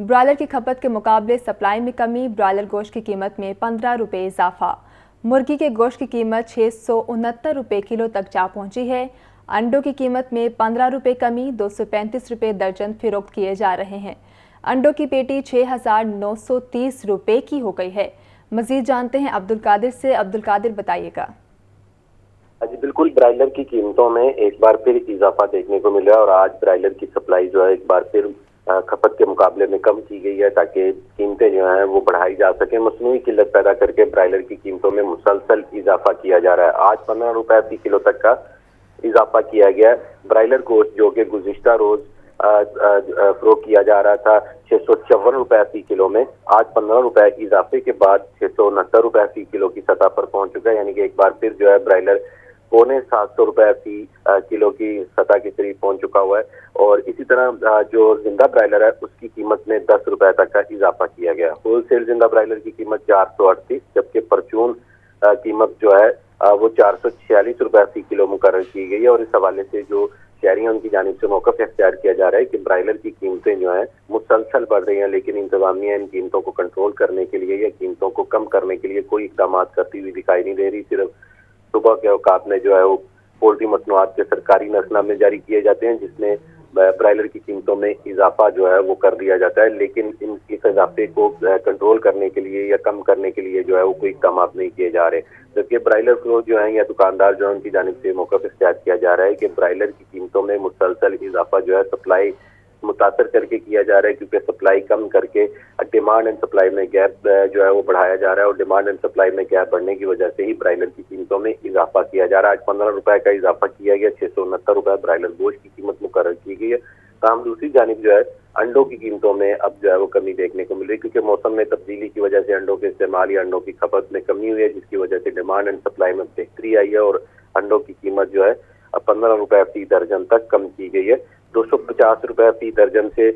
Broiler کی کھپت کے مقابلے سپلائی میں کمی، برائلر گوشت کی قیمت میں 15 روپے اضافہ۔ مرغی کے گوشت کی قیمت 669 روپے کلو تک جا پہنچی ہے۔ انڈوں کی قیمت میں 15 روپے کمی، 235 روپے درجن فروخت کیے جا رہے ہیں۔ انڈوں کی پیٹی 6,930 روپے کی ہو گئی ہے۔ مزید جانتے ہیں عبدالقادر سے۔ عبدالقادر بتائیے گا۔ جی بالکل، برائلر کی قیمتوں میں ایک بار پھر اضافہ دیکھنے کو مل رہا ہے اور آج برائلر کی سپلائی جو ہے ایک بار پھر کھپت کے مقابلے میں کم کی گئی ہے تاکہ قیمتیں جو ہیں وہ بڑھائی جا سکیں۔ مصنوعی قلت پیدا کر کے برائلر کی قیمتوں میں مسلسل اضافہ کیا جا رہا ہے۔ آج 15 روپے فی کلو تک کا اضافہ کیا گیا ہے۔ برائلر گوشت جو کہ گزشتہ روز فروخت کیا جا رہا تھا 654 روپے فی کلو میں، آج 15 روپے اضافے کے بعد 669 روپے فی کلو کی سطح پر پہنچ چکا ہے، یعنی کہ ایک بار پھر جو ہے برائلر 750 روپے فی کلو کی سطح کے قریب پہنچ چکا ہوا ہے۔ اور اسی طرح جو زندہ برائلر ہے اس کی قیمت میں 10 روپے تک کا اضافہ کیا گیا۔ ہول سیل زندہ برائلر کی قیمت 438، جبکہ پرچون قیمت جو ہے وہ 446 روپے فی کلو مقرر کی گئی ہے۔ اور اس حوالے سے جو شہری ہیں ان کی جانب سے موقف اختیار کیا جا رہا ہے کہ برائلر کی قیمتیں جو ہیں مسلسل بڑھ رہی ہیں، لیکن انتظامیہ ان قیمتوں کو کنٹرول کرنے کے لیے یا قیمتوں کو کم کرنے کے لیے کوئی اقدامات کرتی ہوئی دکھائی نہیں دے رہی۔ صرف صبح کے اوقات میں جو ہے وہ پولٹری مصنوعات کے سرکاری نظرنامے جاری کیے جاتے ہیں جس میں برائلر کی قیمتوں میں اضافہ جو ہے وہ کر دیا جاتا ہے، لیکن اس اضافے کو کنٹرول کرنے کے لیے یا کم کرنے کے لیے جو ہے وہ کوئی اقدامات نہیں کیے جا رہے۔ جبکہ برائلر فروش جو ہیں یا دکاندار جو ہیں ان کی جانب سے موقف اختیار کیا جا رہا ہے کہ برائلر کی قیمتوں میں مسلسل اضافہ جو ہے سپلائی متاثر کر کے کیا جا رہا ہے، کیونکہ سپلائی کم کر کے ڈیمانڈ اینڈ سپلائی میں گیپ جو ہے وہ بڑھایا جا رہا ہے، اور ڈیمانڈ اینڈ سپلائی میں گیپ بڑھنے کی وجہ سے ہی برائلر کی قیمتوں میں اضافہ کیا جا رہا ہے۔ آج 15 روپے کا اضافہ کیا گیا، 669 روپے برائلر گوشت کی قیمت مقرر کی گئی ہے۔ تاہم دوسری جانب جو ہے انڈوں کی قیمتوں میں اب جو ہے وہ کمی دیکھنے کو مل رہی ہے، کیونکہ موسم میں تبدیلی کی وجہ سے انڈوں کے استعمال یا انڈوں کی کھپت میں کمی ہوئی ہے، جس کی وجہ سے ڈیمانڈ اینڈ سپلائی میں بہتری آئی ہے اور انڈوں کی قیمت جو ہے 15 روپے فی درجن تک کم کی گئی ہے۔ 250 روپے فی درجن سے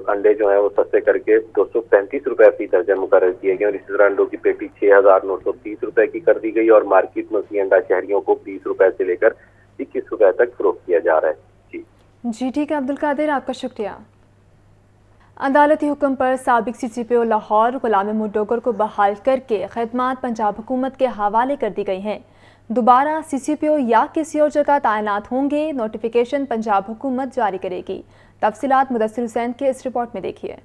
انڈے جو ہیں وہ سستے کر کے 235 روپے فی درجن مقرر کیے گئے، اور اسی طرح انڈوں کی پیٹی 6,930 روپے کی کر دی گئی اور مارکیٹ میں اسی انڈا شہریوں کو 20 روپے سے لے کر 21 روپے تک فروخت کیا جا رہا ہے۔ جی ٹھیک ہے عبدالقادر، آپ کا شکریہ۔ عدالتی حکم پر سابق سی سی پی او لاہور غلام محمود ڈوگر کو بحال کر کے خدمات پنجاب حکومت کے حوالے کر دی گئی ہیں۔ دوبارہ سی سی پی او یا کسی اور جگہ تعینات ہوں گے، نوٹیفیکیشن پنجاب حکومت جاری کرے گی۔ تفصیلات مدثر حسین کے اس رپورٹ میں دیکھیے۔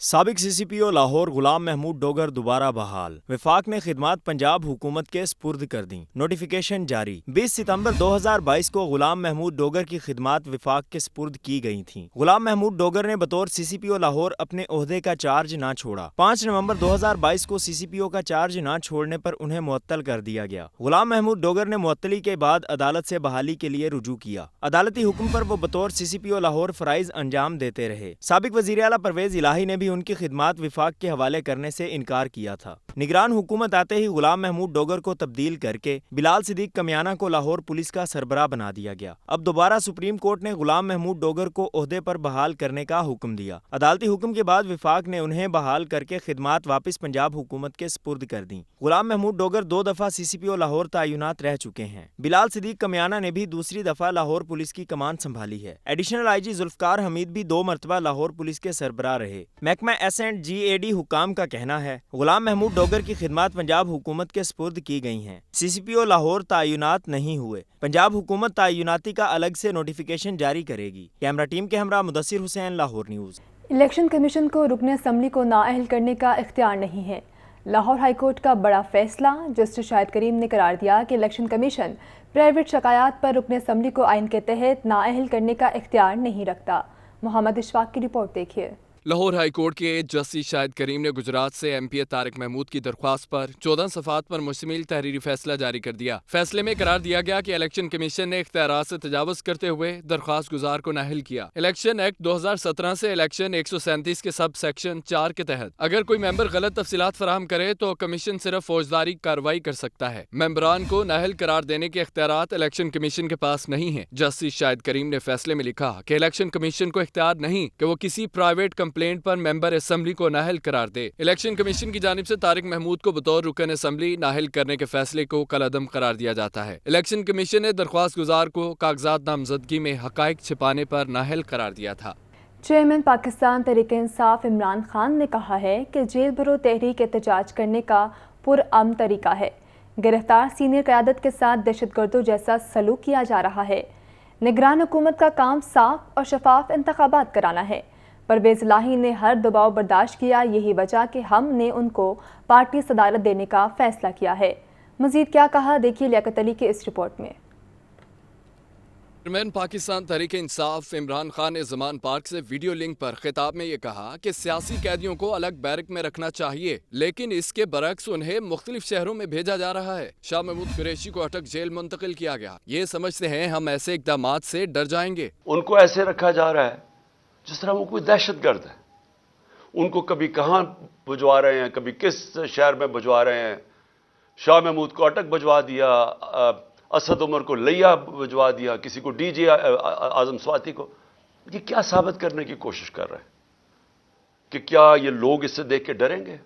سابق سی سی پی او لاہور غلام محمود ڈوگر دوبارہ بحال، وفاق نے خدمات پنجاب حکومت کے سپرد کر دیں، نوٹیفیکیشن جاری۔ 20 ستمبر 2022 کو غلام محمود ڈوگر کی خدمات وفاق کے سپرد کی گئی تھیں۔ غلام محمود ڈوگر نے بطور سی سی پی او لاہور اپنے عہدے کا چارج نہ چھوڑا۔ 5 نومبر 2022 کو سی سی پی او کا چارج نہ چھوڑنے پر انہیں معطل کر دیا گیا۔ غلام محمود ڈوگر نے معطلی کے بعد عدالت سے بحالی کے لیے رجوع کیا۔ عدالتی حکم پر وہ بطور سی سی پی او لاہور فرائض انجام دیتے رہے۔ سابق وزیر اعلیٰ پرویز الہی نے بھی ان کی خدمات وفاق کے حوالے کرنے سے انکار کیا تھا۔ نگران حکومت آتے ہی غلام محمود ڈوگر کو تبدیل کر کے بلال صدیق کمیانہ کو لاہور پولیس کا سربراہ بنا دیا گیا۔ اب دوبارہ سپریم کورٹ نے غلام محمود ڈوگر کو عہدے پر بحال کرنے کا حکم دیا۔ عدالتی حکم کے بعد وفاق نے انہیں بحال کر کے خدمات واپس پنجاب حکومت کے سپرد کر دیں۔ غلام محمود ڈوگر 2 دفعہ سی سی پی او لاہور تعینات رہ چکے ہیں۔ بلال صدیق کمیانہ نے بھی دوسری دفعہ لاہور پولیس کی کمان سنبھالی ہے۔ ایڈیشنل آئی جی ذوالفقار حمید بھی 2 مرتبہ لاہور پولیس کے سربراہ رہے۔ محکمہ S and G A D حکام کا کہنا ہے غلام محمود ڈوگر کی خدمات پنجاب حکومت کے سپرد کی گئی ہیں۔ سی سی پی او لاہور تعینات نہیں ہوئے۔ پنجاب حکومت تعیناتی کا الگ سے نوٹیفیکیشن جاری کرے گی۔ کیمرہ ٹیم کے ہمراہ مدثر حسین، لاہور نیوز۔ الیکشن کمیشن کو رکن اسمبلی کو نااہل کرنے کا اختیار نہیں ہے۔ لاہور ہائی کورٹ کا بڑا فیصلہ، جسٹس شاہد کریم نے قرار دیا کہ الیکشن کمیشن پرائیویٹ شکایات پر رکن اسمبلی کو آئین کے تحت نااہل کرنے کا اختیار نہیں رکھتا۔ محمد اشفاق کی رپورٹ دیکھیے۔ لاہور ہائی کورٹ کے جسٹس شاہد کریم نے گجرات سے ایم پی اے طارق محمود کی درخواست پر 14 صفحات پر مشتمل تحریری فیصلہ جاری کر دیا۔ فیصلے میں قرار دیا گیا کہ الیکشن کمیشن نے اختیارات سے تجاوز کرتے ہوئے درخواست گزار کو نااہل کیا۔ الیکشن ایکٹ 2017 سے الیکشن 137 کے سب سیکشن 4 کے تحت اگر کوئی ممبر غلط تفصیلات فراہم کرے تو کمیشن صرف فوجداری کارروائی کر سکتا ہے۔ ممبران کو نااہل قرار دینے کے اختیارات الیکشن کمیشن کے پاس نہیں ہیں۔ جسٹس شاہد کریم نے فیصلے میں لکھا کہ الیکشن کمیشن کو اختیار نہیں کہ وہ کسی پرائیویٹ کمپلینٹ پر ممبر اسمبلی کو نااہل قرار دے۔ الیکشن کمیشن کی جانب سے طارق محمود کو بطور رکن اسمبلی نااہل کرنے کے فیصلے کو کالعدم قرار دیا جاتا ہے۔ الیکشن کمیشن نے درخواست گزار کو کاغذات نامزدگی میں حقائق چھپانے پر نااہل قرار دیا تھا۔ چیئرمین پاکستان تحریک انصاف عمران خان نے کہا ہے کہ جیل بھرو تحریک احتجاج کرنے کا پرامن طریقہ ہے۔ گرفتار سینئر قیادت کے ساتھ دہشت گردوں جیسا سلوک کیا جا رہا ہے۔ نگران حکومت کا کام صاف اور شفاف انتخابات کرانا ہے۔ پرویز الہی نے ہر دباؤ برداشت کیا، یہی وجہ کہ ہم نے ان کو پارٹی صدارت دینے کا فیصلہ کیا ہے۔ مزید کیا کہا، دیکھیے لیاقت علی کے اس رپورٹ میں۔ چیئرمین پاکستان تحریک انصاف عمران خان نے زمان پارک سے ویڈیو لنک پر خطاب میں یہ کہا کہ سیاسی قیدیوں کو الگ بیرک میں رکھنا چاہیے، لیکن اس کے برعکس انہیں مختلف شہروں میں بھیجا جا رہا ہے۔ شاہ محمود قریشی کو اٹک جیل منتقل کیا گیا۔ یہ سمجھتے ہیں ہم ایسے اقدامات سے ڈر جائیں گے۔ ان کو ایسے رکھا جا رہا ہے جس طرح وہ کوئی دہشت گرد ہے۔ ان کو کبھی کہاں بھجوا رہے ہیں، کبھی کس شہر میں بھجوا رہے ہیں۔ شاہ محمود کو اٹک بھجوا دیا، اسد عمر کو لیا بھجوا دیا، کسی کو ڈی جی اعظم سواتی کو۔ یہ کیا ثابت کرنے کی کوشش کر رہے ہیں کہ کیا یہ لوگ اس سے دیکھ کے ڈریں گے؟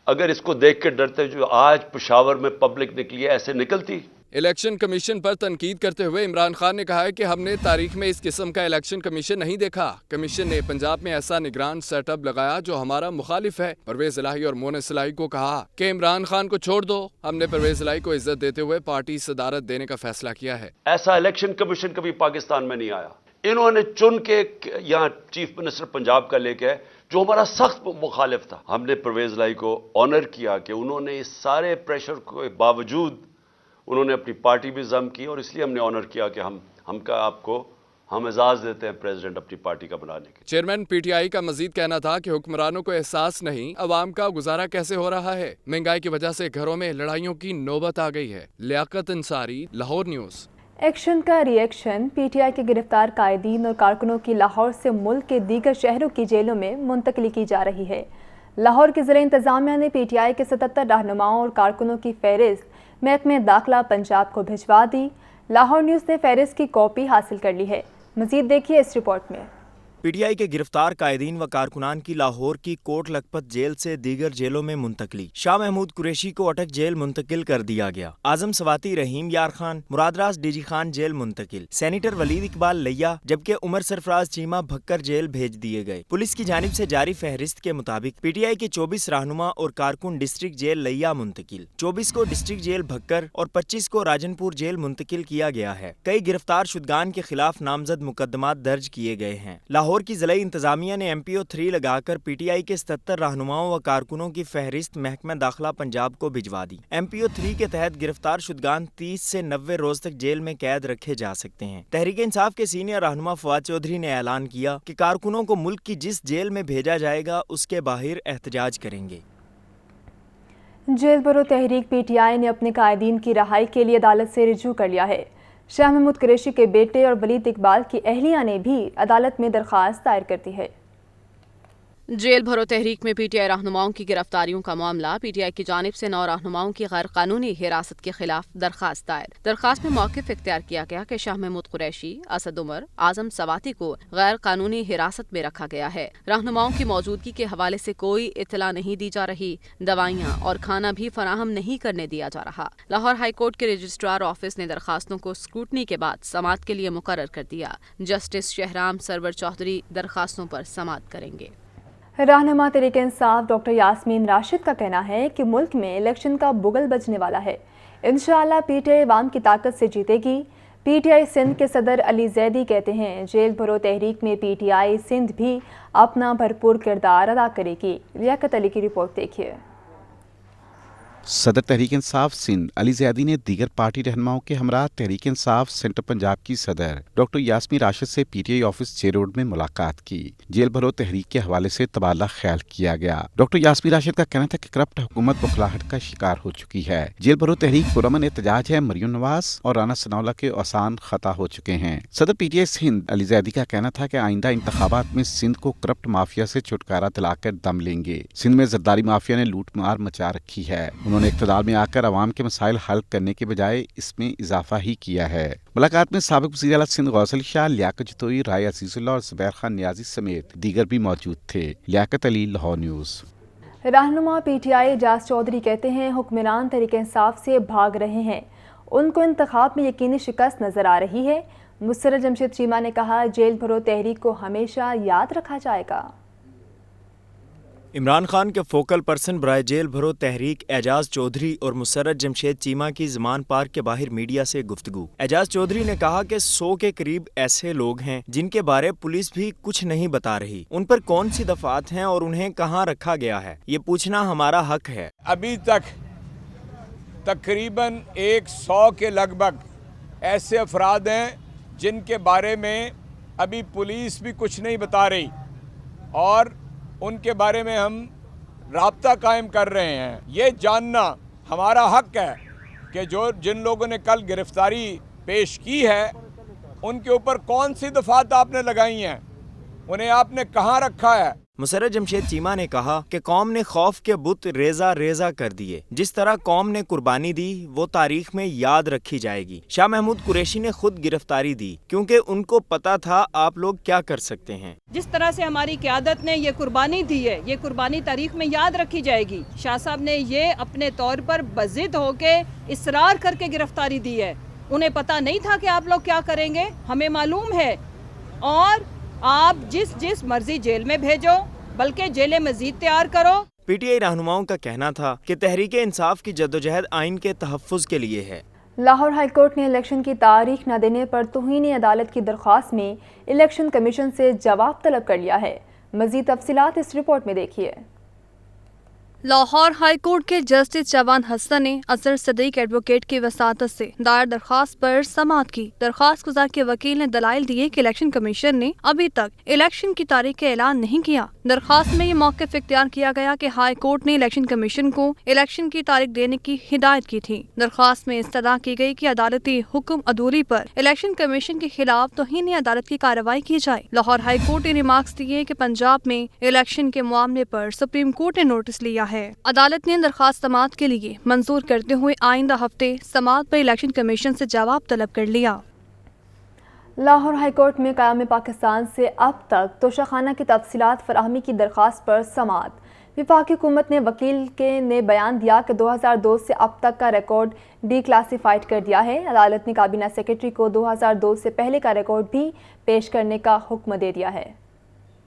اگر اس کو دیکھ کے ڈرتے جو آج پشاور میں پبلک نکلی ہے ایسے نکلتی۔ الیکشن کمیشن پر تنقید کرتے ہوئے عمران خان نے کہا ہے کہ ہم نے تاریخ میں اس قسم کا الیکشن کمیشن نہیں دیکھا۔ کمیشن نے پنجاب میں ایسا نگران سیٹ اپ لگایا جو ہمارا مخالف ہے۔ پرویز الہی اور مونس الہی کو کہا کہ عمران خان کو چھوڑ دو۔ ہم نے پرویز الہی کو عزت دیتے ہوئے پارٹی صدارت دینے کا فیصلہ کیا ہے۔ ایسا الیکشن کمیشن کبھی پاکستان میں نہیں آیا۔ انہوں نے چن کے یہاں چیف منسٹر پنجاب کا لے کے جو ہمارا سخت مخالف تھا، ہم نے پرویز الہی کو آنر کیا کہ انہوں نے اس سارے پریشر کے باوجود انہوں نے اپنی پارٹی بھی ضم کی، اور اس لیے ہم نے آنر کیا کہ ہم اعزاز دیتے ہیں پریزیڈنٹ اپنی پارٹی کا بنانے کے۔ چیئرمین پی ٹی آئی کا مزید کہنا تھا کہ حکمرانوں کو احساس نہیں عوام کا گزارا کیسے ہو رہا ہے۔ مہنگائی کی وجہ سے گھروں میں لڑائیوں کی نوبت آ گئی ہے۔ لیاقت انصاری، لاہور نیوز۔ ایکشن کا ری ایکشن، پی ٹی آئی کے گرفتار قائدین اور کارکنوں کی لاہور سے ملک کے دیگر شہروں کی جیلوں میں منتقلی کی جا رہی ہے۔ لاہور کی ضلع انتظامیہ نے پی ٹی آئی کے 77 رہنماؤں اور کارکنوں کی فہرست محکمہ داخلہ پنجاب کو بھجوا دی۔ لاہور نیوز نے فہرست کی کاپی حاصل کر لی ہے۔ مزید دیکھیے اس رپورٹ میں۔ پی ٹی آئی کے گرفتار قائدین و کارکنان کی لاہور کی کوٹ لکھپت جیل سے دیگر جیلوں میں منتقلی۔ شاہ محمود قریشی کو اٹک جیل منتقل کر دیا گیا۔ اعظم سواتی رحیم یار خان مراد راس ڈی جی خان جیل منتقل۔ سینیٹر ولید اقبال لیا، جبکہ عمر سرفراز چیمہ بھکر جیل بھیج دیے گئے۔ پولیس کی جانب سے جاری فہرست کے مطابق پی ٹی آئی کے 24 رہنما اور کارکن ڈسٹرکٹ جیل لیا منتقل، 24 کو ڈسٹرکٹ جیل بھکر اور 25 کو راجن پور جیل منتقل کیا گیا ہے۔ کئی گرفتار شدگان کے خلاف نامزد مقدمات درج کیے گئے ہیں۔ لاہور کی ضلعی انتظامیہ نے MPO 3 لگا کر پی ٹی آئی کے 77 رہنماؤں و کارکنوں کی فہرست محکمہ داخلہ پنجاب کو بھجوا دی۔ MPO 3 کے تحت گرفتار شدگان 30 سے 90 روز تک جیل میں قید رکھے جا سکتے ہیں۔ تحریک انصاف کے سینئر رہنما فواد چودھری نے اعلان کیا کہ کارکنوں کو ملک کی جس جیل میں بھیجا جائے گا اس کے باہر احتجاج کریں گے۔ جیل بھرو تحریک پی ٹی آئی نے اپنے قائدین کی رہائی کے لیے عدالت سے رجوع کر لیا ہے۔ شاہ محمود قریشی کے بیٹے اور ولید اقبال کی اہلیہ نے بھی عدالت میں درخواست دائر کر دی ہے۔ جیل بھرو تحریک میں پی ٹی آئی رہنماؤں کی گرفتاریوں کا معاملہ، پی ٹی آئی کی جانب سے 9 رہنماؤں کی غیر قانونی حراست کے خلاف درخواست دائر۔ درخواست میں موقف اختیار کیا گیا کہ شاہ محمود قریشی، اسد عمر، اعظم سواتی کو غیر قانونی حراست میں رکھا گیا ہے۔ رہنماؤں کی موجودگی کے حوالے سے کوئی اطلاع نہیں دی جا رہی، دوائیاں اور کھانا بھی فراہم نہیں کرنے دیا جا رہا۔ لاہور ہائی کورٹ کے رجسٹرار آفس نے درخواستوں کو اسکروٹنی کے بعد سماعت کے لیے مقرر کر دیا۔ جسٹس شہرام سرور چودھری درخواستوں پر سماعت کریں گے۔ رہنما تحریک انصاف ڈاکٹر یاسمین راشد کا کہنا ہے کہ ملک میں الیکشن کا بگل بجنے والا ہے۔ انشاءاللہ پی ٹی آئی عوام کی طاقت سے جیتے گی۔ پی ٹی آئی سندھ کے صدر علی زیدی کہتے ہیں جیل بھرو تحریک میں پی ٹی آئی سندھ بھی اپنا بھرپور کردار ادا کرے گی۔ لیاقت علی کی رپورٹ دیکھیے۔ صدر تحریک انصاف سندھ علی زیدی نے دیگر پارٹی رہنماؤں کے ہمراہ تحریک انصاف سینٹر پنجاب کی صدر ڈاکٹر یاسمین راشد سے P T I office J road میں ملاقات کی۔ جیل بھرو تحریک کے حوالے سے تبادلہ خیال کیا گیا۔ ڈاکٹر یاسمین راشد کا کہنا تھا کہ کرپٹ حکومت بخلاہٹ کا شکار ہو چکی ہے۔ جیل بھرو تحریک پرامن احتجاج ہے، مریم نواز اور رانا ثناءاللہ کے آسان خطا ہو چکے ہیں۔ صدر پی ٹی آئی سندھ علی زیدی کا کہنا تھا کہ آئندہ انتخابات میں سندھ کو کرپٹ مافیا سے چھٹکارا دلا کر دم لیں گے۔ سندھ میں زرداری مافیا نے لوٹ مار مچا رکھی ہے۔ انہوں نے اقتدار میں آ کر عوام کے مسائل حل کرنے کے بجائے اس میں اضافہ ہی کیا ہے۔ ملاقات میں سابق وزیر اعلیٰ سندھ غوث علی شاہ، لیاقت جتوئی، رائے عزیز اللہ اور زبیر خان نیازی سمیت دیگر بھی موجود تھے۔ لیاقت علی، لاہور نیوز۔ رہنما پی ٹی آئی اعجاز چودھری کہتے ہیں حکمران تحریک انصاف سے بھاگ رہے ہیں، ان کو انتخاب میں یقینی شکست نظر آ رہی ہے۔ مسرت جمشید چیمہ نے کہا جیل بھرو تحریک کو ہمیشہ یاد رکھا جائے گا۔ عمران خان کے فوکل پرسن برائے جیل بھرو تحریک اعجاز چودھری اور مسرت جمشید چیمہ کی زمان پارک کے باہر میڈیا سے گفتگو۔ اعجاز چودھری نے کہا کہ 100 کے قریب ایسے لوگ ہیں جن کے بارے پولیس بھی کچھ نہیں بتا رہی، ان پر کون سی دفعات ہیں اور انہیں کہاں رکھا گیا ہے، یہ پوچھنا ہمارا حق ہے۔ ابھی تک تقریباً 100 کے لگ بھگ ایسے افراد ہیں جن کے بارے میں ابھی پولیس بھی کچھ نہیں بتا رہی اور ان کے بارے میں ہم رابطہ قائم کر رہے ہیں۔ یہ جاننا ہمارا حق ہے کہ جن لوگوں نے کل گرفتاری پیش کی ہے ان کے اوپر کون سی دفعات آپ نے لگائی ہیں، انہیں آپ نے کہاں رکھا ہے۔ مسرت جمشید چیمہ نے کہا کہ قوم نے خوف کے بت ریزہ ریزہ کر دیے، جس طرح قوم نے قربانی دی وہ تاریخ میں یاد رکھی جائے گی۔ شاہ محمود قریشی نے خود گرفتاری دی کیونکہ ان کو پتا تھا آپ لوگ کیا کر سکتے ہیں۔ جس طرح سے ہماری قیادت نے یہ قربانی دی ہے، یہ قربانی تاریخ میں یاد رکھی جائے گی۔ شاہ صاحب نے یہ اپنے طور پر بضد ہو کے اصرار کر کے گرفتاری دی ہے، انہیں پتا نہیں تھا کہ آپ لوگ کیا کریں گے، ہمیں معلوم ہے، اور آپ جس مرضی جیل میں بھیجو بلکہ جیلیں مزید تیار کرو۔ پی ٹی آئی رہنماؤں کا کہنا تھا کہ تحریک انصاف کی جدوجہد آئین کے تحفظ کے لیے ہے۔ لاہور ہائی کورٹ نے الیکشن کی تاریخ نہ دینے پر توہین عدالت کی درخواست میں الیکشن کمیشن سے جواب طلب کر لیا ہے۔ مزید تفصیلات اس رپورٹ میں دیکھیے۔ لاہور ہائی کورٹ کے جسٹس جوان حسن نے اظہر صدیق ایڈوکیٹ کی وساطت سے دائر درخواست پر سماعت کی۔ درخواست گزار کے وکیل نے دلائل دیے کہ الیکشن کمیشن نے ابھی تک الیکشن کی تاریخ کا اعلان نہیں کیا۔ درخواست میں یہ موقف اختیار کیا گیا کہ ہائی کورٹ نے الیکشن کمیشن کو الیکشن کی تاریخ دینے کی ہدایت کی تھی۔ درخواست میں استدعا کی گئی کہ عدالتی حکم عدولی پر الیکشن کمیشن کے خلاف توہین عدالت کی کارروائی کی جائے۔ لاہور ہائی کورٹ نے ریمارکس دیے کہ پنجاب میں الیکشن کے معاملے پر سپریم کورٹ نے نوٹس لیا ہے۔ عدالت نے درخواست سماعت کے لیے منظور کرتے ہوئے آئندہ ہفتے سماعت پر الیکشن کمیشن سے جواب طلب کر لیا۔ لاہور ہائی کورٹ میں قیام پاکستان سے اب تک توشہ خانہ کی تفصیلات فراہمی کی درخواست پر سماعت۔ وفاقی حکومت نے وکیل نے بیان دیا کہ 2002 سے اب تک کا ریکارڈ ڈی کلاسیفائڈ کر دیا ہے۔ عدالت نے کابینہ سیکرٹری کو 2002 سے پہلے کا ریکارڈ بھی پیش کرنے کا حکم دے دیا ہے۔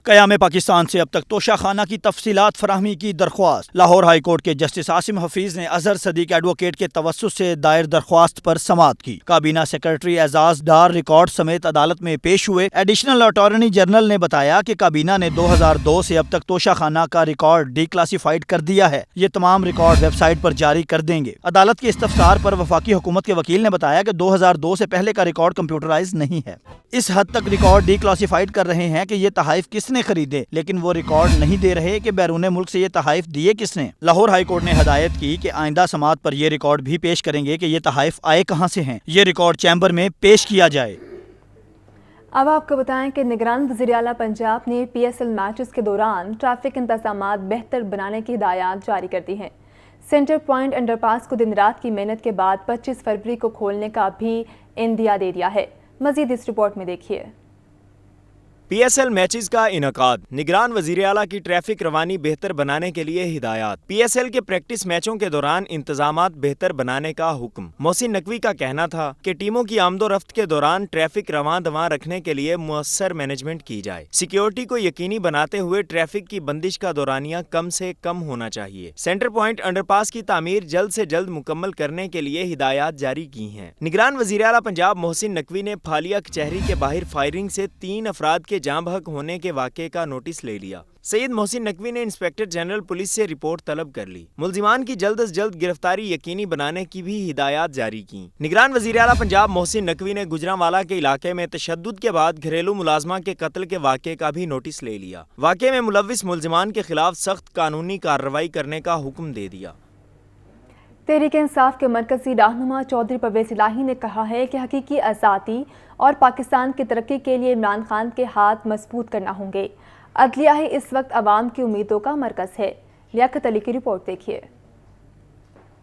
قیام پاکستان سے اب تک توشہ خانہ کی تفصیلات فراہمی کی درخواست۔ لاہور ہائی کورٹ کے جسٹس عاصم حفیظ نے اظہر صدیق ایڈوکیٹ کے توسط سے دائر درخواست پر سماعت کی۔ کابینہ سیکرٹری اعزاز ڈار ریکارڈ سمیت عدالت میں پیش ہوئے۔ ایڈیشنل اٹارنی جنرل نے بتایا کہ کابینہ نے 2002 سے اب تک توشہ خانہ کا ریکارڈ ڈی کلاسیفائڈ کر دیا ہے۔ یہ تمام ریکارڈ ویب سائٹ پر جاری کر دیں گے۔ عدالت کے استفسار پر وفاقی حکومت کے وکیل نے بتایا کہ 2002 سے پہلے کا ریکارڈ کمپیوٹرائز نہیں ہے۔ اس حد تک ریکارڈ ڈی کلاسیفائڈ کر رہے ہیں کہ یہ تحائف کس نے خریدے، لیکن وہ ریکارڈ نہیں دے رہے کہ بیرون ملک سے یہ تحائف دیے کس نے۔ لاہور ہائی کورٹ نے ہدایت کی کہ آئندہ سماعت پر یہ ریکارڈ بھی پیش کریں گے کہ یہ تحائف آئے کہاں سے ہیں۔ یہ ریکارڈ چیمبر میں پیش کیا جائے۔ اب آپ کو بتائیں کہ نگران وزیر اعلیٰ پنجاب نے PSL میچز کے دوران ٹریفک انتظامات بہتر بنانے کی ہدایات جاری کر دی ہیں۔ سینٹر پوائنٹ انڈر پاس کو دن رات کی محنت کے بعد 25 فروری کو کھولنے کا بھی عندیہ دے دیا ہے۔ مزید اس رپورٹ میں دیکھیے۔ PSL میچز کا انعقاد، نگران وزیر اعلیٰ کی ٹریفک روانی بہتر بنانے کے لیے ہدایات۔ PSL کے پریکٹس میچوں کے دوران انتظامات بہتر بنانے کا حکم۔ محسن نقوی کا کہنا تھا کہ ٹیموں کی آمد و رفت کے دوران ٹریفک رواں دواں رکھنے کے لیے مؤثر مینجمنٹ کی جائے۔ سیکیورٹی کو یقینی بناتے ہوئے ٹریفک کی بندش کا دورانیہ کم سے کم ہونا چاہیے۔ سینٹر پوائنٹ انڈر پاس کی تعمیر جلد سے جلد مکمل کرنے کے لیے ہدایات جاری کی ہیں۔ نگران وزیر اعلیٰ پنجاب محسن نقوی نے پھالیہ کچہری کے باہر فائرنگ سے 3 افراد کے جاں بحق ہونے کے واقعے کا نوٹس لے لیا۔ سید محسن نقوی نے انسپکٹر جنرل پولیس سے رپورٹ طلب کر لی۔ ملزمان کی جلد از جلد گرفتاری یقینی بنانے کی بھی ہدایات جاری کی۔ نگران وزیر اعلیٰ پنجاب محسن نقوی نے گجرانوالہ کے علاقے میں تشدد کے بعد گھریلو ملازمہ کے قتل کے واقعے کا بھی نوٹس لے لیا۔ واقعے میں ملوث ملزمان کے خلاف سخت قانونی کارروائی کرنے کا حکم دے دیا۔ تحریک انصاف کے مرکزی رہنما چودھری پرویز الہی نے کہا ہے کہ حقیقی آزادی اور پاکستان کی ترقی کے لیے عمران خان کے ہاتھ مضبوط کرنا ہوں گے۔ عدلیہ ہی اس وقت عوام کی امیدوں کا مرکز ہے۔ لیاقت علی کی رپورٹ دیکھیے۔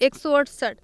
168,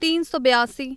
382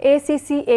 ACCA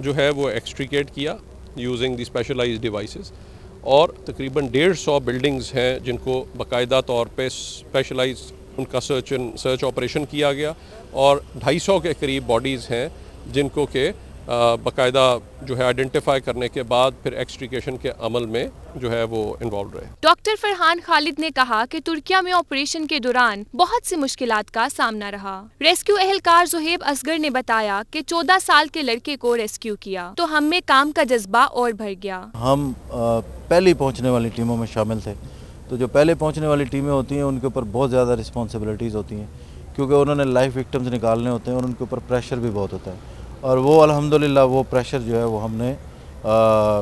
جو ہے وہ ایکسٹریکیٹ کیا یوزنگ دی اسپیشلائزڈ ڈیوائسز، اور تقریباً 150 بلڈنگز ہیں جن کو باقاعدہ طور پہ اسپیشلائز ان کا سرچ آپریشن کیا گیا، اور 250 کے قریب باڈیز ہیں جن کو کہ باقاعدہ جو ہے آئیڈینٹیفائی کرنے کے بعد پھر ایکسٹریکیشن کے عمل میں جو ہے وہ انوالو رہے۔ ڈاکٹر فرحان خالد نے کہا کہ ترکیہ میں آپریشن کے دوران بہت سی مشکلات کا سامنا رہا۔ ریسکیو اہلکار زہیب اصغر نے بتایا کہ 14 سال کے لڑکے کو ریسکیو کیا تو ہم میں کام کا جذبہ اور بڑھ گیا۔ ہم پہلی پہنچنے والی ٹیموں میں شامل تھے، تو جو پہلے پہنچنے والی ٹیمیں ہوتی ہیں ان کے اوپر بہت زیادہ رسپانسبلٹیز ہوتی ہیں، کیونکہ انہوں نے لائف وکٹمز نکالنے ہوتے ہیں اور ان کے اوپر پریشر بھی بہت ہوتا ہے، اور وہ الحمدللہ وہ پریشر جو ہے وہ ہم نے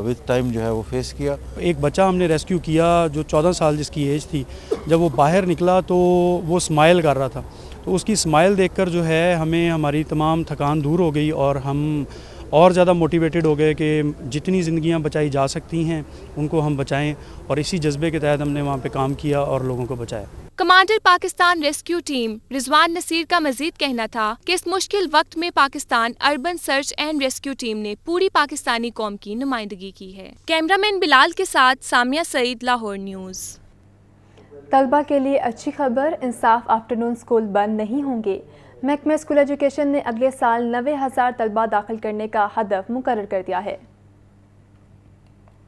وتھ ٹائم جو ہے وہ فیس کیا۔ ایک بچہ ہم نے ریسکیو کیا جو 14 سال جس کی ایج تھی، جب وہ باہر نکلا تو وہ اسمائل کر رہا تھا، تو اس کی اسمائل دیکھ کر جو ہے ہمیں ہماری تمام تھکان دور ہو گئی اور ہم اور زیادہ موٹیویٹڈ ہو گئے کہ جتنی زندگیاں بچائی جا سکتی ہیں ان کو ہم بچائیں، اور اسی جذبے کے تحت ہم نے وہاں پہ کام کیا اور لوگوں کو بچایا۔ کمانڈر پاکستان ریسکیو ٹیم رضوان نصیر کا مزید کہنا تھا کہ اس مشکل وقت میں Pakistan urban search and rescue team نے پوری پاکستانی قوم کی نمائندگی کی ہے۔ کیمرامین بلال کے ساتھ سامیہ سعید، لاہور نیوز۔ طلبہ کے لیے اچھی خبر، انصاف آفٹرنون اسکول بند نہیں ہوں گے۔ محکمہ اسکول ایجوکیشن نے اگلے سال 90,000 طلبہ داخل کرنے کا ہدف مقرر کر دیا ہے۔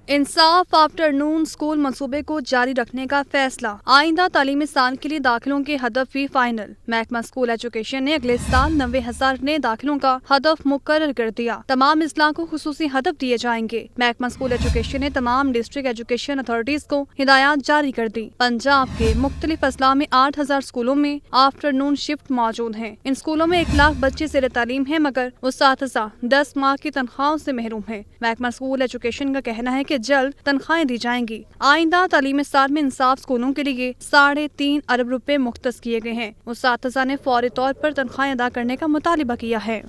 انصاف آفٹرنون اسکول منصوبے کو جاری رکھنے کا فیصلہ، آئندہ تعلیمی سال کے لیے داخلوں کے ہدف بھی فائنل۔ محکمہ اسکول ایجوکیشن نے اگلے سال 90,000 نئے داخلوں کا ہدف مقرر کر دیا۔ تمام اضلاع کو خصوصی ہدف دیے جائیں گے۔ محکمہ اسکول ایجوکیشن نے تمام ڈسٹرکٹ ایجوکیشن اتھارٹیز کو ہدایات جاری کر دی۔ پنجاب کے مختلف اضلاع میں 8,000 اسکولوں میں آفٹرنون شفٹ موجود ہیں۔ ان اسکولوں میں 1 لاکھ بچے زیر تعلیم ہیں، مگر اساتذہ 10 ماہ کی تنخواہوں سے محروم ہیں۔ محکمہ اسکول ایجوکیشن کا کہنا ہے کہ جلد تنخواہیں دی جائیں گی۔ آئندہ تعلیمی سال میں انصاف اسکولوں کے لیے 3.5 ارب روپے مختص کیے گئے ہیں۔ اساتذہ نے فوری طور پر تنخواہیں ادا کرنے کا مطالبہ کیا ہے۔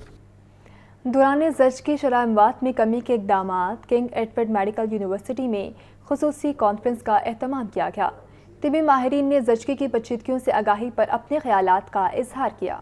دوران زچگی شرح اموات میں کمی کے اقدامات، کنگ ایڈورڈ میڈیکل یونیورسٹی میں خصوصی کانفرنس کا اہتمام کیا گیا۔ طبی ماہرین نے زچگی کی پیچیدگیوں سے آگاہی پر اپنے خیالات کا اظہار کیا۔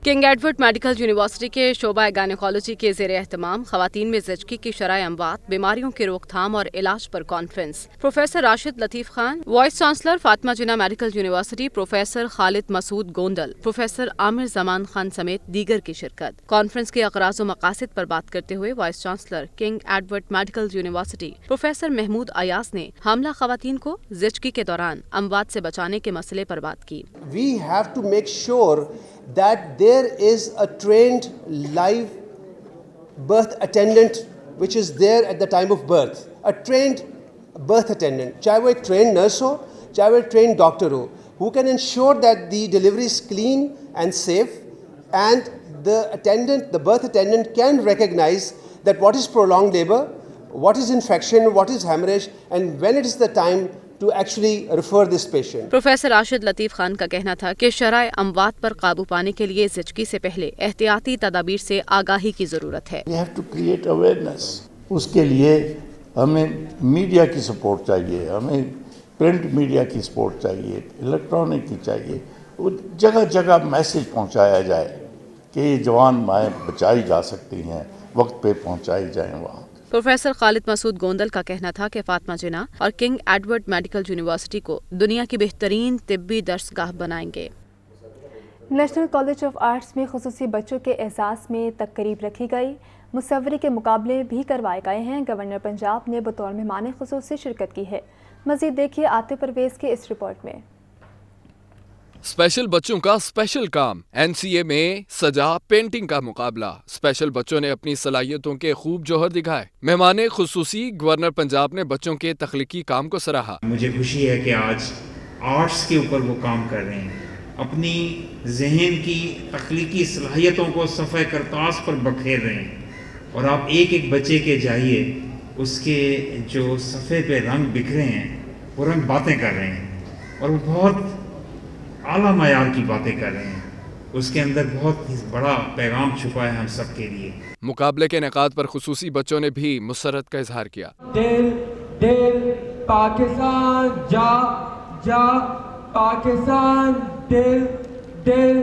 کنگ ایڈورڈ میڈیکل یونیورسٹی کے شعبہ گائنیکالوجی کے زیر اہتمام خواتین میں زچگی کی شرح اموات، بیماریوں کی روک تھام اور علاج پر conference. Professor Rashid Latif Khan, vice chancellor Fatima جناح میڈیکل یونیورسٹی، پروفیسر خالد مسعود گوندل، پروفیسر عامر زمان خان سمیت دیگر کی شرکت۔ کانفرنس کے اغراض و مقاصد پر بات کرتے ہوئے vice chancellor King Edward Medical University professor Mahmood Ayaz نے حاملہ خواتین کو زچگی کے دوران اموات سے بچانے کے مسئلے پر بات کی۔ We have to make sure that there is a trained live birth attendant which is there at the time of birth, a trained birth attendant, چاہے وہ ایک trained nurse ہو، چاہے وہ ایک trained doctor who, who can ensure that the delivery is clean and safe, and the birth attendant can recognize that what is prolonged labor, what is infection, what is hemorrhage, and when it is the time to actually refer this patient. Professor Rashid Latif Khan کا کہنا تھا کہ شرح اموات پر قابو پانے کے لیے زچگی سے پہلے احتیاطی تدابیر سے آگاہی کی ضرورت ہے۔ We have to create awareness. اس کے لیے ہمیں میڈیا کی سپورٹ چاہیے، ہمیں پرنٹ میڈیا کی سپورٹ چاہیے، الیکٹرانک کی چاہیے، وہ جگہ جگہ میسیج پہنچایا جائے کہ یہ جوان مائیں بچائی جا سکتی ہیں، وقت پہ پہنچائی جائیں وہاں۔ پروفیسر خالد مسعود گوندل کا کہنا تھا کہ فاطمہ جناح اور کنگ ایڈورڈ میڈیکل یونیورسٹی کو دنیا کی بہترین طبی درسگاہ بنائیں گے۔ نیشنل کالج آف آرٹس میں خصوصی بچوں کے اعزاز میں تقریب رکھی گئی، مصوری کے مقابلے بھی کروائے گئے ہیں۔ گورنر پنجاب نے بطور مہمان خصوصی شرکت کی ہے۔ مزید دیکھیے عاطف پرویز کی اس رپورٹ میں۔ اسپیشل بچوں کا اسپیشل کام، این سی اے میں سجا پینٹنگ کا مقابلہ، اسپیشل بچوں نے اپنی صلاحیتوں کے خوب جوہر دکھائے۔ مہمان خصوصی گورنر پنجاب نے بچوں کے تخلیقی کام کو سراہا۔ مجھے خوشی ہے کہ آج آرٹس کے اوپر وہ کام کر رہے ہیں، اپنی ذہن کی تخلیقی صلاحیتوں کو صفحہ کرتاس پر بکھیر رہے ہیں، اور آپ ایک ایک بچے کے جائیے، اس کے جو صفحے پہ رنگ بکھرے ہیں وہ رنگ باتیں کر رہے ہیں، اور وہ بہت اعلیٰ معیار کی باتیں کر رہے ہیں، اس کے اندر بہت بڑا پیغام چھپا ہے ہم سب کے لیے۔ مقابلے کے انعقاد پر خصوصی بچوں نے بھی مسرت کا اظہار کیا۔ دل دل پاکستان جا جا، پاکستان دل دل